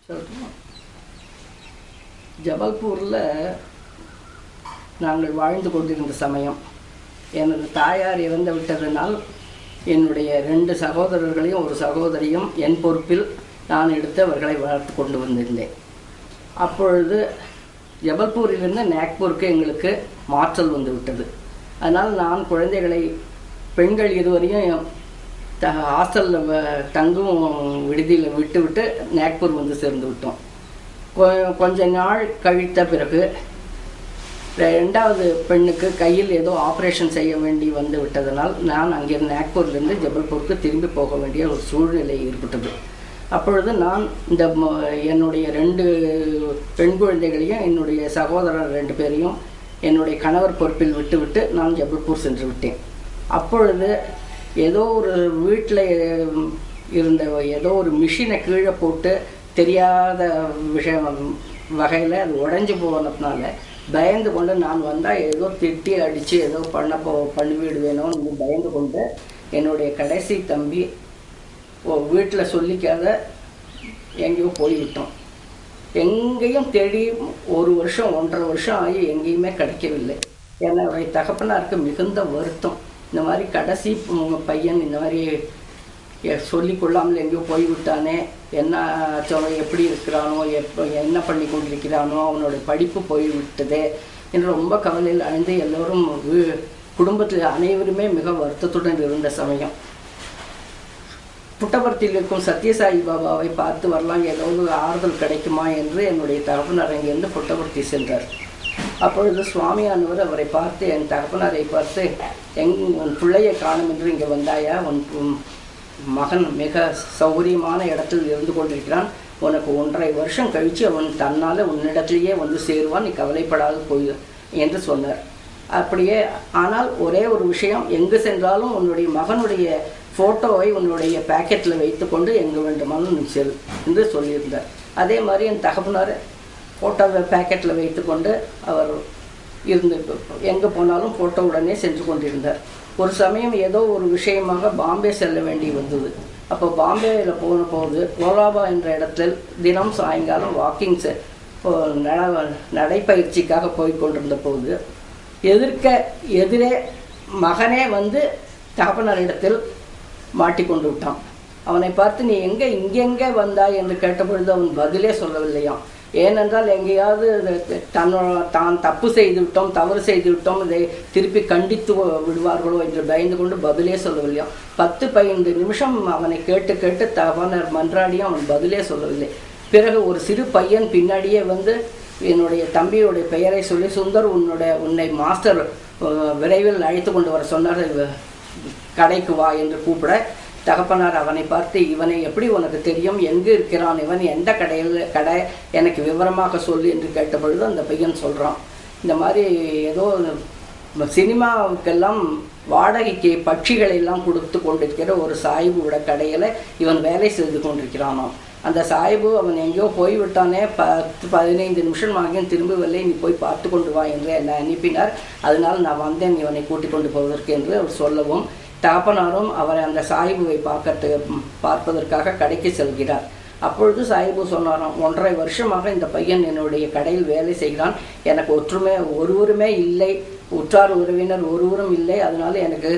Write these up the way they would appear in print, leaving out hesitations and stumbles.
சொல்லட்டுமா? ஜபல்பூரில் நாங்கள் வாழ்ந்து கொண்டிருந்த சமயம் எனது தாயார் இறந்து விட்டதனால் என்னுடைய 2 சகோதரர்களையும் ஒரு சகோதரியும் என் பொறுப்பில் நான் எடுத்து அவர்களை வளர்த்து கொண்டு வந்திருந்தேன். அப்பொழுது ஜபல்பூரிலிருந்து நாக்பூருக்கு எங்களுக்கு மாற்றல் வந்து விட்டது. அதனால் நான் குழந்தைகளை பெண்கள் இருவரையும் ஹாஸ்டலில் தங்கும் விடுதியில் விட்டு நாக்பூர் வந்து சேர்ந்து விட்டோம். கொஞ்ச நாள் கழித்த பிறகு 2வது பெண்ணுக்கு கையில் ஏதோ ஆப்ரேஷன் செய்ய வேண்டி வந்து விட்டதனால் நான் அங்கிருந்து நாக்பூர்லேருந்து ஜபல்பூருக்கு திரும்பி போக வேண்டிய ஒரு சூழ்நிலை ஏற்பட்டது. அப்பொழுது நான் இந்த என்னுடைய 2 பெண் குழந்தைகளையும் என்னுடைய சகோதரர் 2 பேரையும் என்னுடைய கணவர் பொறுப்பில் விட்டு நான் ஜபல்பூர் சென்று விட்டேன். அப்பொழுது ஏதோ ஒரு வீட்டில் இருந்த ஏதோ ஒரு மிஷினை கீழே போட்டு தெரியாத விஷயம் வகையில் அது உடஞ்சி போனதுனால பயந்து கொண்டு நான் வந்தால் ஏதோ திட்டி அடித்து ஏதோ பண்ணிவிடுவேனோன்னு பயந்து கொண்டு என்னுடைய கடைசி தம்பி வீட்டில் சொல்லிக்காத எங்கேயோ போய்விட்டோம். எங்கேயும் தேடி 1 வருஷம் 1.5 வருஷம் ஆகி எங்கேயுமே கிடைக்கவில்லை. என்னுடைய தகப்பனாருக்கு மிகுந்த வருத்தம். இந்த மாதிரி கடைசி பையன் இந்த மாதிரி சொல்லிக்கொள்ளாமல் எங்கேயோ போய்விட்டானே, என்ன எப்படி இருக்கிறானோ, என்ன பண்ணி கொண்டிருக்கிறானோ, அவனோட படிப்பு போய்விட்டதே என்று ரொம்ப கவலையில் அழிந்து எல்லோரும் குடும்பத்தில் அனைவருமே மிக வருத்தத்துடன் இருந்த சமயம் புட்டபர்த்தியில் இருக்கும் சத்யசாயி பாபாவை பார்த்து வரலாம், ஏதாவது ஆறுதல் கிடைக்குமா என்று என்னுடைய தகப்பனார் அங்கிருந்து புட்டபர்த்தி சென்றார். அப்பொழுது சுவாமியானவர் அவரை பார்த்து, என் தகப்பனாரை பார்த்து, உன் பிள்ளையை காணும் என்று இங்கே வந்தாயா? உன் மகன் மிக சௌகரியமான இடத்தில் இருந்து கொண்டிருக்கிறான். உனக்கு 1.5 வருஷம் கழித்து அவன் தன்னால் உன்னிடத்திலேயே வந்து சேருவான், நீ கவலைப்படாது போய் என்று சொன்னார். அப்படியே ஆனால் ஒரே ஒரு விஷயம், எங்கு சென்றாலும் உன்னுடைய மகனுடைய ஃபோட்டோவை உன்னுடைய பேக்கெட்டில் வைத்து கொண்டு எங்கு வேண்டுமானும் நீ செல் என்று சொல்லியிருந்தார். அதே மாதிரி என் தகப்பனார் ஃபோட்டோவை பேக்கெட்டில் வைத்து கொண்டு அவர் இருந்து எங்கே போனாலும் ஃபோட்டோவுடனே சென்று கொண்டிருந்தார். ஒரு சமயம் ஏதோ ஒரு விஷயமாக பாம்பே செல்ல வேண்டி வந்தது. அப்போ பாம்பேயில் போன போது கோலாபா என்ற இடத்தில் தினம் சாயங்காலம் வாக்கிங்ஸு நடைப்பயிற்சிக்காக போய் கொண்டிருந்த போது எதிரே மகனே வந்து தகப்பனார் இடத்தில் மாட்டிக்கொண்டு விட்டான். அவனை பார்த்து, நீ இங்கெங்கே வந்தாய் என்று கேட்டபொழுது அவன் பதிலே சொல்லவில்லையாம். ஏனென்றால் எங்கேயாவது தான் தப்பு செய்து விட்டோம், தவறு செய்து விட்டோம், இதை திருப்பி கண்டித்து விடுவார்களோ என்று பயந்து கொண்டு பதிலே சொல்லவில்லையாம். 10-15 நிமிஷம் அவனை கேட்டு தகப்பனார் மன்றாடியும் அவன் பதிலே சொல்லவில்லை. பிறகு ஒரு சிறு பையன் பின்னாடியே வந்து என்னுடைய தம்பியோடைய பெயரை சொல்லி, சுந்தர் உன்னை மாஸ்டர் விரைவில் அழைத்து கொண்டு வர சொன்னார், கடைக்கு வா என்று கூப்பிட, தகப்பனார் அவனை பார்த்து, இவனை எப்படி உனக்கு தெரியும், எங்கு இருக்கிறான் இவன், எந்த கடை எனக்கு விவரமாக சொல்லு என்று கேட்டபொழுது அந்த பையன் சொல்கிறான், இந்த மாதிரி ஏதோ சினிமாவுக்கெல்லாம் வாடகைக்கு பட்சிகளை எல்லாம் கொடுத்து கொண்டிருக்கிற ஒரு சாயிபுவோட கடையில் இவன் வேலை செய்து கொண்டிருக்கிறானாம். அந்த சாயிபு அவன் எங்கேயோ போய்விட்டானே, 10-15 நிமிஷம் ஆகியும் திரும்பவில்லை, நீ போய் பார்த்து கொண்டு வா என்று என்னை அனுப்பினார். அதனால் நான் வந்தேன் இவனை கூட்டிக் கொண்டு போவதற்கு என்று அவர் சொல்லவும், தகப்பனாரும் அவரை அந்த சாயிபுவை பார்ப்பதற்காக கடைக்கு செல்கிறார். அப்பொழுது சாயிபு சொன்னாராம், 1.5 வருஷமாக இந்த பையன் என்னுடைய கடையில் வேலை செய்கிறான், எனக்கு ஒருவருமே இல்லை, உற்றார் உறவினர் ஒருவரும் இல்லை, அதனால எனக்கு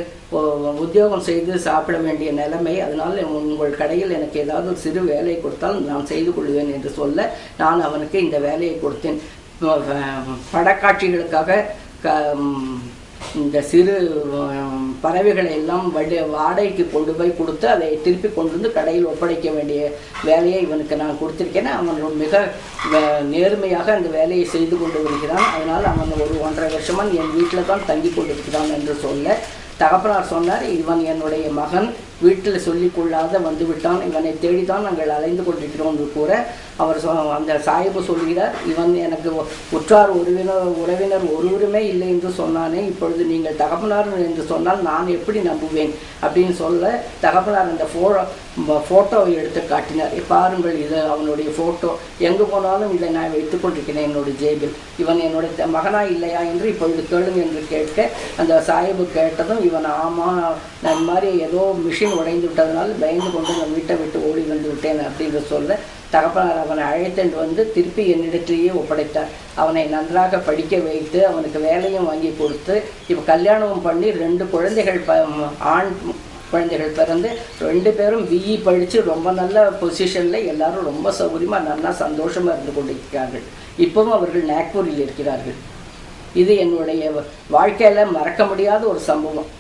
உத்தியோகம் செய்து சாப்பிட வேண்டிய நிலைமை, அதனால் உங்கள் கடையில் எனக்கு ஏதாவது சிறு வேலை கொடுத்தால் நான் செய்து கொள்வேன் என்று சொல்ல நான் அவனுக்கு இந்த வேலையை கொடுத்தேன். படக்காட்சிகளுக்காக இந்த சிறு பறவைகளை எல்லாம் வாடகைக்கு கொண்டு போய் கொடுத்து அதை திருப்பி கொண்டு வந்து கடையில் ஒப்படைக்க வேண்டிய வேலையை இவனுக்கு நான் கொடுத்திருக்கேன். அவன் மிக நேர்மையாக அந்த வேலையை செய்து கொண்டு வருகிறான். அதனால் அவன் ஒரு 1.5 வருஷமாக என் வீட்டில் தான் தங்கி கொண்டிருக்கிறான் என்று சொல்ல, தகப்பனார் சொன்னார், இவன் என்னுடைய மகன், வீட்டில் சொல்லிக்கொள்ளாத வந்து விட்டான், இவனை தேடித்தான் நாங்கள் அலைந்து கொண்டிருக்கிறோம் என்று கூற, அவர் அந்த சாயிபு சொல்கிறார், இவன் எனக்கு உற்றார் உறவினர் ஒருவருமே இல்லை என்று சொன்னானே, இப்பொழுது நீங்கள் தகப்பனார் என்று சொன்னால் நான் எப்படி நம்புவேன் அப்படின்னு சொல்ல, தகப்பனார் அந்த ஃபோட்டோவை எடுத்து காட்டினார். பாருங்கள், இது அவனுடைய ஃபோட்டோ, எங்கு போனாலும் இதை நான் வைத்துக் கொண்டிருக்கிறேன் என்னுடைய ஜேபில், இவன் என்னுடைய மகனா இல்லையா என்று இப்பொழுது கேளுங்க என்று கேட்க, அந்த சாயிபு கேட்டதும் இவன் ஆமாம், நான் மாதிரி ஏதோ மிஷின் மனசும் உடைந்து விட்டதனால் பயந்து கொண்டு நான் வீட்டை விட்டு ஓடி வந்து விட்டேன் அப்படின்னு சொல்ல தகப்பனார் அவனை அழைத்துட்டு வந்து திருப்பி என்னிடத்திலேயே ஒப்படைத்தார். அவனை நன்றாக படிக்க வைத்து அவனுக்கு வேலையும் வாங்கி கொடுத்து இப்போ கல்யாணமும் பண்ணி 2 குழந்தைகள் ஆண் குழந்தைகள் பிறந்து 2 பேரும் பிஇ படித்து ரொம்ப நல்ல பொசிஷனில் எல்லாரும் ரொம்ப சௌகரியமாக நல்லா சந்தோஷமாக இருந்து கொண்டிருக்கிறார்கள். இப்பவும் அவர்கள் நாக்பூரில் இருக்கிறார்கள். இது என்னுடைய வாழ்க்கையில் மறக்க முடியாத ஒரு சம்பவம்.